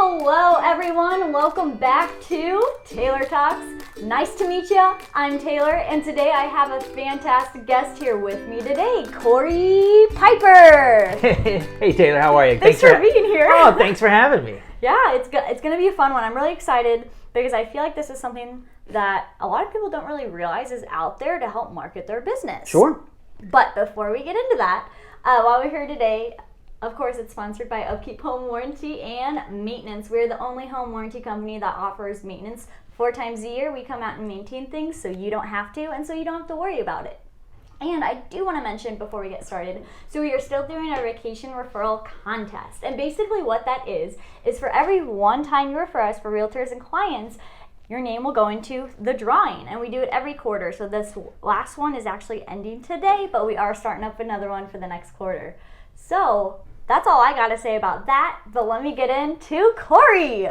Hello everyone, welcome back to Taylor Talks. Nice to meet you. I'm Taylor, and today I have a fantastic guest here with me today, Corey Piper. Hey Taylor, how are you? Thanks for being here. Oh, thanks for having me. Yeah, it's going to be a fun one. I'm really excited because I feel like this is something that a lot of people don't really realize is out there to help market their business. Sure. But before we get into that, while we're here today, of course, it's sponsored by Upkeep Home Warranty and Maintenance. We're the only home warranty company that offers maintenance 4 times a year. We come out and maintain things so you don't have to, and so you don't have to worry about it. And I do want to mention before we get started, so we are still doing our vacation referral contest. And basically what that is for every one time you refer us for realtors and clients, your name will go into the drawing. And we do it every quarter. So this last one is actually ending today, but we are starting up another one for the next quarter. So that's all I got to say about that, but let me get into Corey.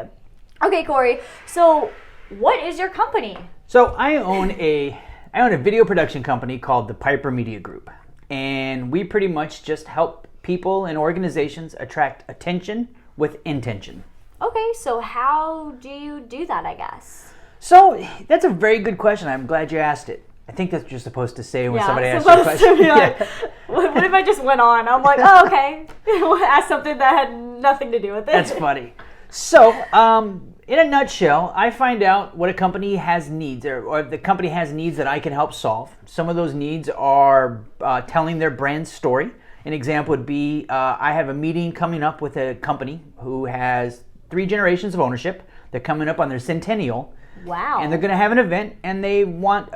Okay, Corey, so what is your company? So I own a video production company called the Piper Media Group, and we pretty much just help people and organizations attract attention with intention. Okay, so how do you do that, I guess? So that's a very good question. I'm glad you asked it. I think that's what you're supposed to say when somebody asks you a question. To be like, what if I just went on? I'm like, oh, okay. Ask something that had nothing to do with it. That's funny. So, in a nutshell, I find out what a company has needs, or if the company has needs that I can help solve. Some of those needs are telling their brand story. An example would be, I have a meeting coming up with a company who has 3 generations of ownership. They're coming up on their centennial. Wow. And they're going to have an event, and they want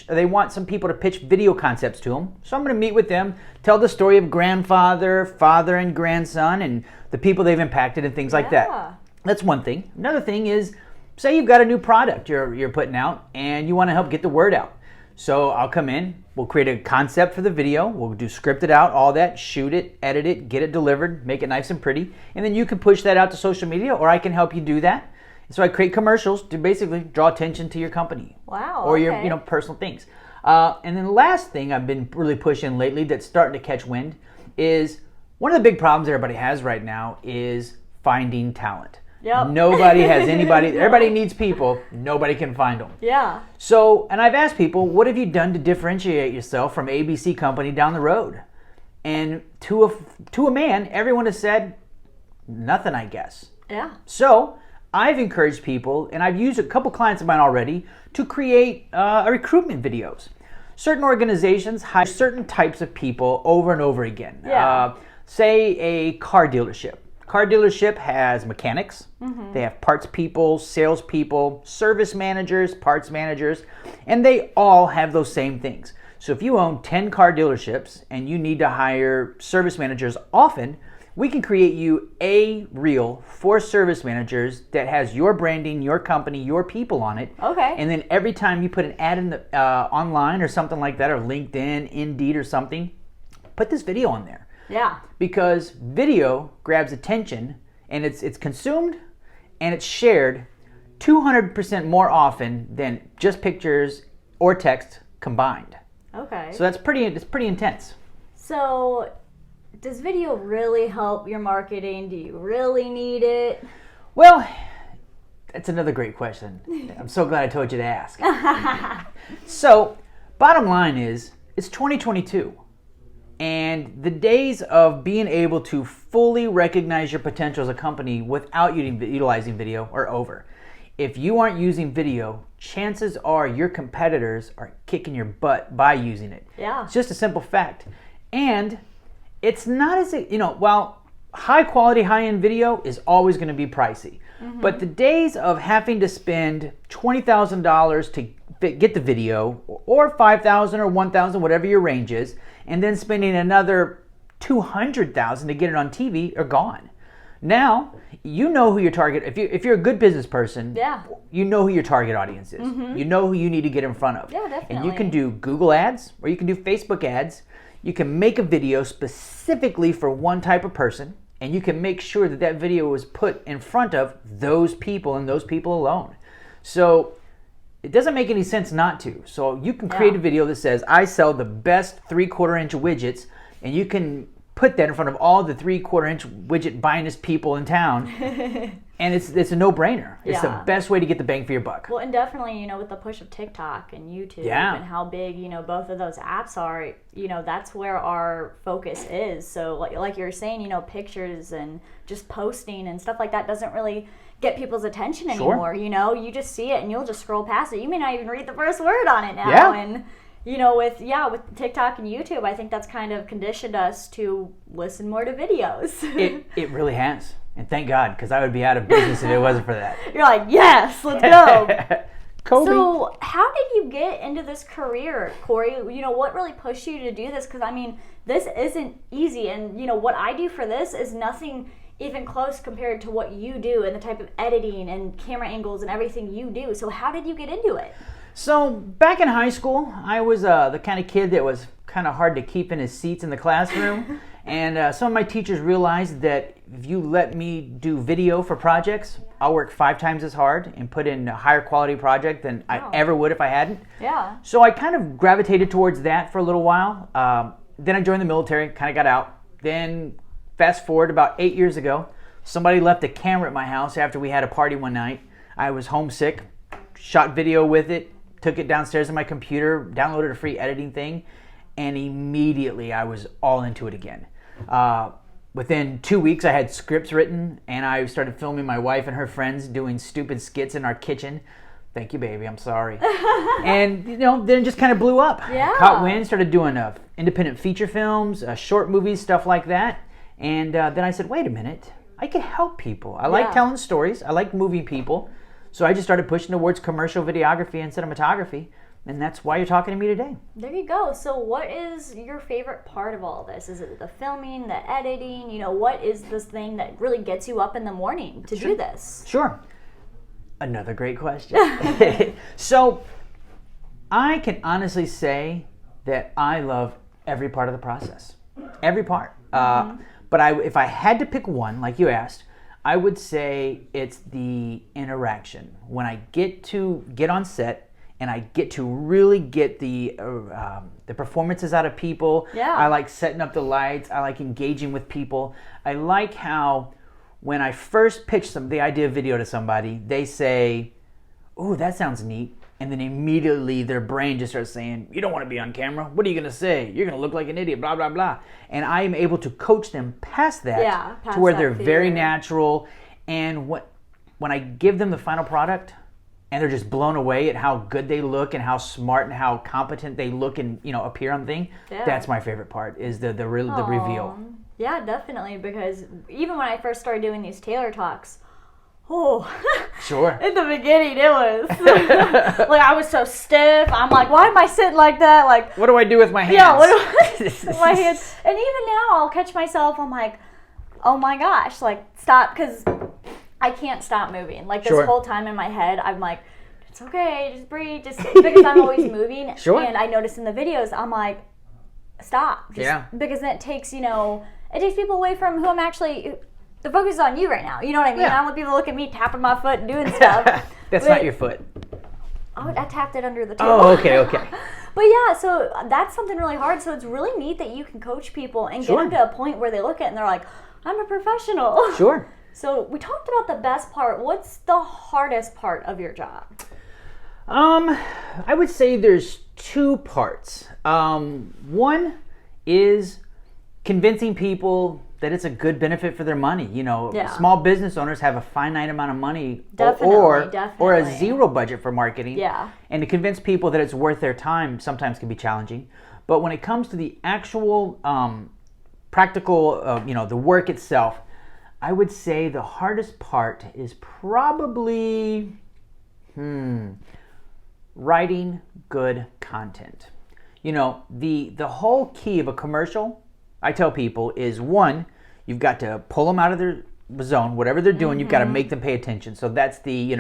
they want some people to pitch video concepts to them. So I'm going to meet with them, tell the story of grandfather, father, and grandson, and the people they've impacted and things like that. That's one thing. Another thing is, say you've got a new product you're putting out, and you want to help get the word out. So I'll come in, we'll create a concept for the video, we'll do script it out, all that, shoot it, edit it, get it delivered, make it nice and pretty, and then you can push that out to social media, or I can help you do that. So I create commercials to basically draw attention to your company. Wow. Or your personal things. And then the last thing I've been really pushing lately that's starting to catch wind is one of the big problems everybody has right now is finding talent. Yep. Nobody has anybody. Everybody needs people. Nobody can find them. Yeah. So, and I've asked people, what have you done to differentiate yourself from ABC company down the road? And to a man, everyone has said, nothing, I guess. Yeah. So I've encouraged people, and I've used a couple clients of mine already, to create recruitment videos. Certain organizations hire certain types of people over and over again. Yeah. Say a car dealership. Car dealership has mechanics. Mm-hmm. They have parts people, sales people, service managers, parts managers, and they all have those same things. So if you own 10 car dealerships and you need to hire service managers often, we can create you a reel for service managers that has your branding, your company, your people on it. Okay. And then every time you put an ad in the online or something like that, or LinkedIn, Indeed or something, put this video on there. Yeah. Because video grabs attention, and it's consumed and it's shared 200% more often than just pictures or text combined. Okay. So it's pretty intense. So does video really help your marketing? Do you really need it? Well, that's another great question. I'm so glad I told you to ask. So, bottom line is, it's 2022. And the days of being able to fully recognize your potential as a company without utilizing video are over. If you aren't using video, chances are your competitors are kicking your butt by using it. Yeah. It's just a simple fact. And it's not as, while high quality, high end video is always going to be pricey. Mm-hmm. But the days of having to spend $20,000 to get the video, or $5,000 or $1,000, whatever your range is, and then spending another $200,000 to get it on TV are gone. Now, you know who your target, if you're a good business person, yeah, you know who your target audience is. Mm-hmm. You know who you need to get in front of. Yeah, definitely. And you can do Google ads, or you can do Facebook ads. You can make a video specifically for one type of person, and you can make sure that that video is put in front of those people and those people alone. So it doesn't make any sense not to. So you can create a video that says, I sell the best 3/4 inch widgets, and you can put that in front of all the 3/4-inch widget buyingest people in town. And it's a no-brainer. It's the best way to get the bang for your buck. Well, and definitely, with the push of TikTok and YouTube and how big, both of those apps are, that's where our focus is. So like you're saying, pictures and just posting and stuff like that doesn't really get people's attention anymore. You just see it and you'll just scroll past it. You may not even read the first word on it now. Yeah. And with TikTok and YouTube, I think that's kind of conditioned us to listen more to videos. It really has. And thank God, because I would be out of business if it wasn't for that. You're like, yes, let's go. Kobe. So how did you get into this career, Corey? What really pushed you to do this? Because, this isn't easy. And, what I do for this is nothing even close compared to what you do and the type of editing and camera angles and everything you do. So how did you get into it? So back in high school, I was the kind of kid that was kind of hard to keep in his seats in the classroom. And some of my teachers realized that if you let me do video for projects, I'll work 5 times as hard and put in a higher quality project than I ever would if I hadn't. Yeah. So I kind of gravitated towards that for a little while. Then I joined the military, kind of got out. Then fast forward about 8 years ago, somebody left a camera at my house after we had a party one night. I was homesick, shot video with it, took it downstairs on my computer, downloaded a free editing thing, and immediately I was all into it again. Within 2 weeks, I had scripts written, and I started filming my wife and her friends doing stupid skits in our kitchen. Thank you, baby. I'm sorry. And, then it just kind of blew up. Yeah. Caught wind, started doing independent feature films, short movies, stuff like that. And then I said, wait a minute. I can help people. I like telling stories. I like moving people. So I just started pushing towards commercial videography and cinematography. And that's why you're talking to me today. There you go. So what is your favorite part of all this? Is it the filming, the editing? What is this thing that really gets you up in the morning to do this? Sure. Another great question. So I can honestly say that I love every part of the process. Every part. But if I had to pick one, like you asked, I would say it's the interaction. When I get on set, and I get to really get the performances out of people. Yeah. I like setting up the lights. I like engaging with people. I like how when I first pitch the idea of video to somebody, they say, "Oh, that sounds neat," and then immediately their brain just starts saying, "You don't want to be on camera. What are you going to say? You're going to look like an idiot, blah, blah, blah." And I am able to coach them past that to where they're very natural. And when I give them the final product, and they're just blown away at how good they look and how smart and how competent they look and appear on the thing. Yeah. That's my favorite part, is the reveal. Yeah, definitely, because even when I first started doing these Taylor Talks, sure. In the beginning, it was like I was so stiff. I'm like, why am I sitting like that? Like, what do I do with my hands? Yeah, what do I do with my hands? And even now, I'll catch myself. I'm like, oh my gosh, like stop, because I can't stop moving. Like this whole time in my head, I'm like, it's okay, just breathe, just because I'm always moving. Sure. And I notice in the videos, I'm like, stop. Because then it takes, it takes people away from who I'm actually. The focus is on you right now. You know what I mean? I don't want people to look at me tapping my foot and doing stuff. That's not your foot. Oh, I tapped it under the table. Oh, okay. But yeah, so that's something really hard. So it's really neat that you can coach people and get them to a point where they look at it and they're like, I'm a professional. Sure. So we talked about the best part. What's the hardest part of your job? I would say there's 2 parts. One is convincing people that it's a good benefit for their money. Small business owners have a finite amount of money or a zero budget for marketing. Yeah. And to convince people that it's worth their time sometimes can be challenging. But when it comes to the actual practical, the work itself, I would say the hardest part is probably writing good content. The whole key of a commercial, I tell people, is one, you've got to pull them out of their zone, whatever they're doing, you've got to make them pay attention. So that's the,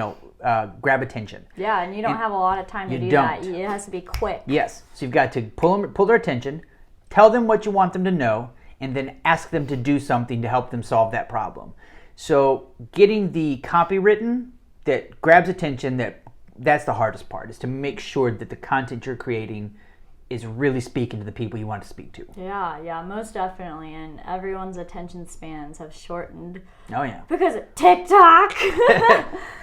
grab attention. Yeah, and you don't have a lot of time to do that. It has to be quick. Yes, so you've got to pull their attention, tell them what you want them to know, and then ask them to do something to help them solve that problem. So getting the copy written that grabs attention, that's the hardest part, is to make sure that the content you're creating is really speaking to the people you want to speak to. Yeah, most definitely. And everyone's attention spans have shortened Oh yeah. because of TikTok.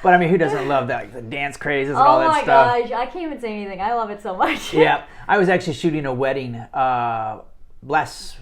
But I mean, who doesn't love that, like, the dance crazes and Oh all that my stuff? gosh, I can't even say anything. I love it so much. Yeah, I was actually shooting a wedding last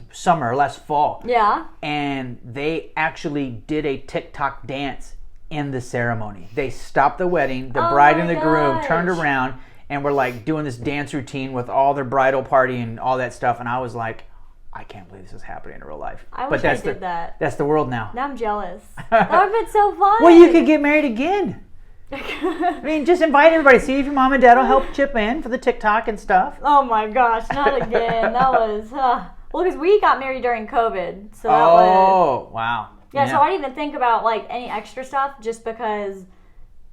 fall. Yeah. And they actually did a TikTok dance in the ceremony. They stopped the wedding, the bride and the groom turned around and were like doing this dance routine with all their bridal party and all that stuff. And I was like, I can't believe this is happening in real life. I wish I did that. That's the world now. Now I'm jealous. That would have been so fun. Well, you could get married again. I mean, just invite everybody. See if your mom and dad will help chip in for the TikTok and stuff. Oh my gosh, not again. That was, well, because we got married during COVID. So that was, wow. Yeah, so I didn't even think about like any extra stuff just because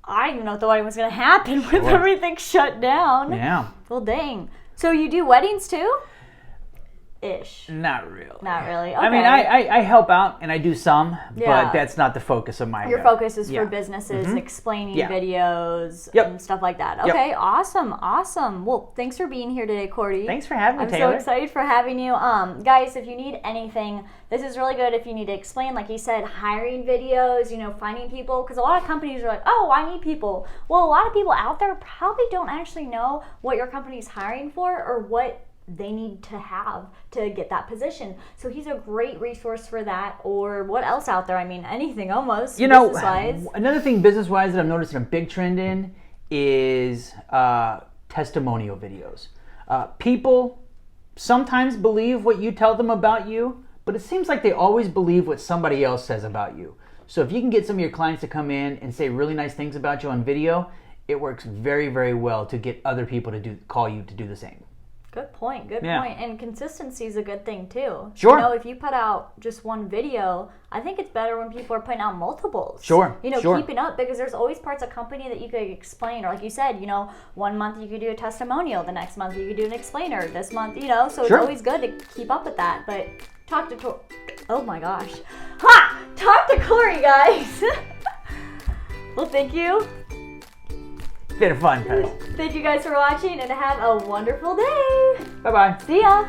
I didn't know if the wedding was going to happen with everything shut down. Yeah. Well, dang. So you do weddings too? Ish. Not really. Not really. Okay. I mean, I help out and I do some, Yeah. but that's not the focus of my. Your focus is yeah. for businesses, explaining Yeah. videos Yep. and stuff like that. Yep. Okay, awesome. Well, thanks for being here today, Cordy. Thanks for having me, I'm Taylor. so excited for having you. Guys, if you need anything, this is really good if you need to explain, like he said, hiring videos, finding people, because a lot of companies are like, oh, I need people. Well, a lot of people out there probably don't actually know what your company's hiring for or what they need to have to get that position. So he's a great resource for that. Or what else out there? I mean, anything almost. Business-wise. Another thing business-wise that I'm noticing a big trend in is testimonial videos. People sometimes believe what you tell them about you, but it seems like they always believe what somebody else says about you. So if you can get some of your clients to come in and say really nice things about you on video, it works very, very well to get other people to call you to do the same. Good point. Good Yeah. point. And consistency is a good thing too. Sure. If you put out just one video, I think it's better when people are putting out multiples. Sure. Keeping up, because there's always parts of company that you could explain, or like you said, 1 month you could do a testimonial, the next month you could do an explainer, this month, so it's always good to keep up with that. But talk to oh my gosh. Talk to Corey, guys. Well, thank you. It's been fun, guys. Thank you guys for watching and have a wonderful day. Bye-bye. See ya.